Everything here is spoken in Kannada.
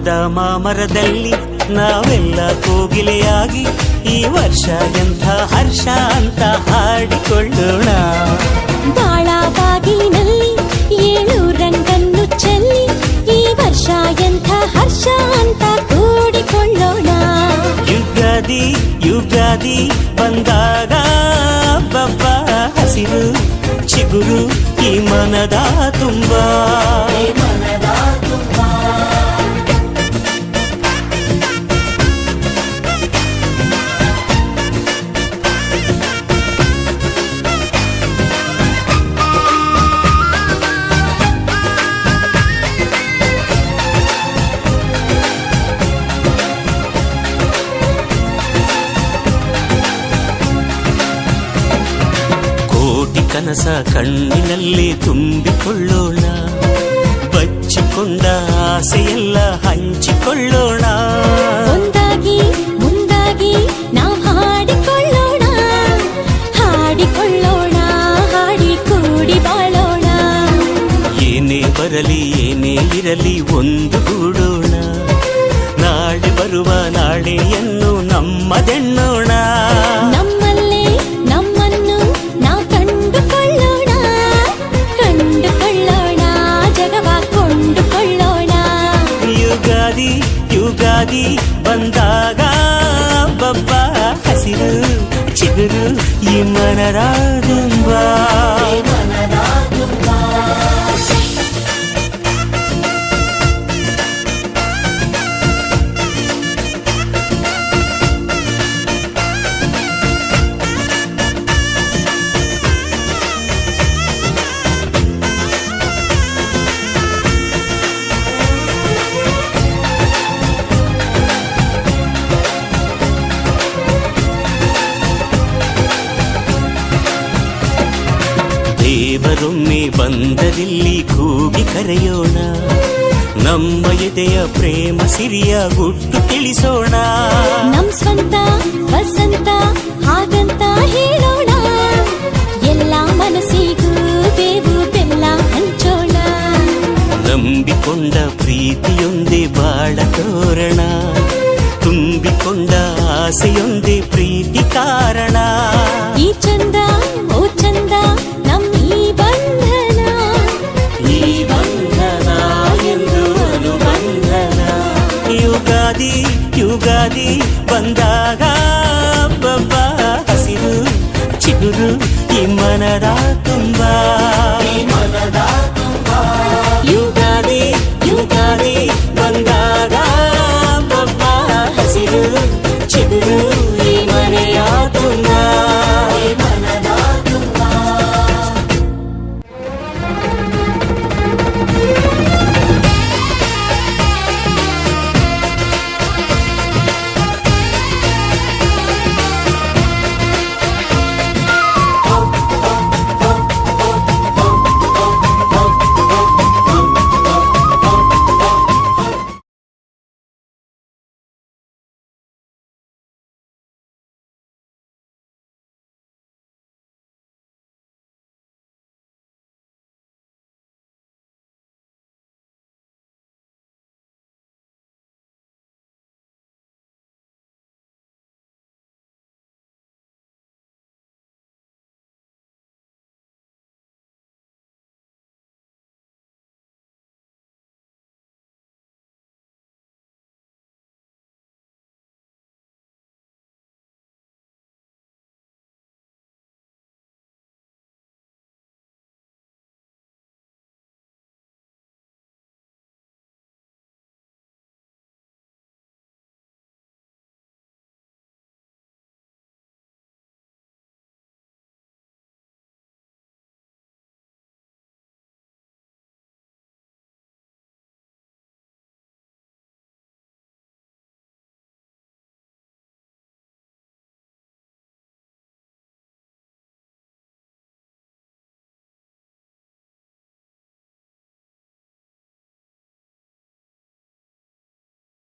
ಆಲದ ಮಾಮರದಲ್ಲಿ ನಾವೆಲ್ಲ ಕೋಗಿಲೆಯಾಗಿ ಈ ವರ್ಷ ಎಂಥ ಹರ್ಷ ಅಂತ ಹಾಡಿಕೊಳ್ಳೋಣ. ಬಾಳ ಬಾಗಿಲಿನಲ್ಲಿ 7 ರಂಗನ್ನು ಚೆಲ್ಲಿ ಈ ವರ್ಷ ಎಂಥ ಹರ್ಷ ಅಂತ ಕೂಡಿಕೊಳ್ಳೋಣ. ಯುಗಾದಿ ಯುಗಾದಿ ಬಂದಾಗ ಬಬ್ಬ ಹಸಿರು ಚಿಗುರು ಈ ಮನದ ತುಂಬ. ಕನಸ ಕಣ್ಣಿನಲ್ಲಿ ತುಂಬಿಕೊಳ್ಳೋಣ, ಬಚ್ಚಿಕೊಂಡ ಆಸೆಯೆಲ್ಲ ಹಂಚಿಕೊಳ್ಳೋಣ. ಒಂದಾಗಿ ಮುಂದಾಗಿ ನಾವು ಹಾಡಿಕೊಳ್ಳೋಣ, ಹಾಡಿಕೊಳ್ಳೋಣ, ಹಾಡಿ ಕೂಡಿ ಬಾಳೋಣ. ಏನೇ ಬರಲಿ ಏನೇ ಇರಲಿ ಒಂದುಗೂಡೋಣ, ನಾಳೆ ಬರುವ ನಾಳೆಯನ್ನು ನಮ್ಮದೆನ್ನೋಣ. ನಮ್ಮಲ್ಲೇ ನಮ್ಮನ್ನು ನಾವು ಕಂಡುಕೊಳ್ಳೋಣ, ಕಂಡುಕೊಳ್ಳೋಣ, ಜಗವ ಕೊಂಡುಕೊಳ್ಳೋಣ. ಯುಗಾದಿ ಯುಗಾದಿ ಬಂದಾಗ ಬಬ್ಬ ಹಸಿರು ಚಿಗುರು ಈ ಮನದ ತುಂಬ. ದೇವರೊಮ್ಮೆ ಬಂದರಿಲ್ಲಿ ಕೂಗಿ ಕರೆಯೋಣ, ನಮ್ಮ ಎದೆಯ ಪ್ರೇಮ ಸಿರಿಯ ಗುಟ್ಟು ತಿಳಿಸೋಣ. ನಮ್ ಸ್ವಂತ ವಸಂತ ಹಾಗಂತ ಹೇಳೋಣ, ಎಲ್ಲ ಮನಸ್ಸಿಗೂ ಬೇವು ಬೆಲ್ಲ ಹಂಚೋಣ. ನಂಬಿಕೊಂಡ ಪ್ರೀತಿಯೊಂದೇ ಬಾಳ ತೋರಣ, ತುಂಬಿಕೊಂಡ ಆಸೆಯೊಂದೇ ಪ್ರೀತಿ ಕಾರಣ. ಈ ಚಂದ ಓ ಚಂದ ನಮ್ ಈ ಬಂಧನ, ಈ ಬಂಧನ ಎಂದು ಅನುಬಂಧನ. ಯುಗಾದಿ ಯುಗಾದಿ ಬಂದ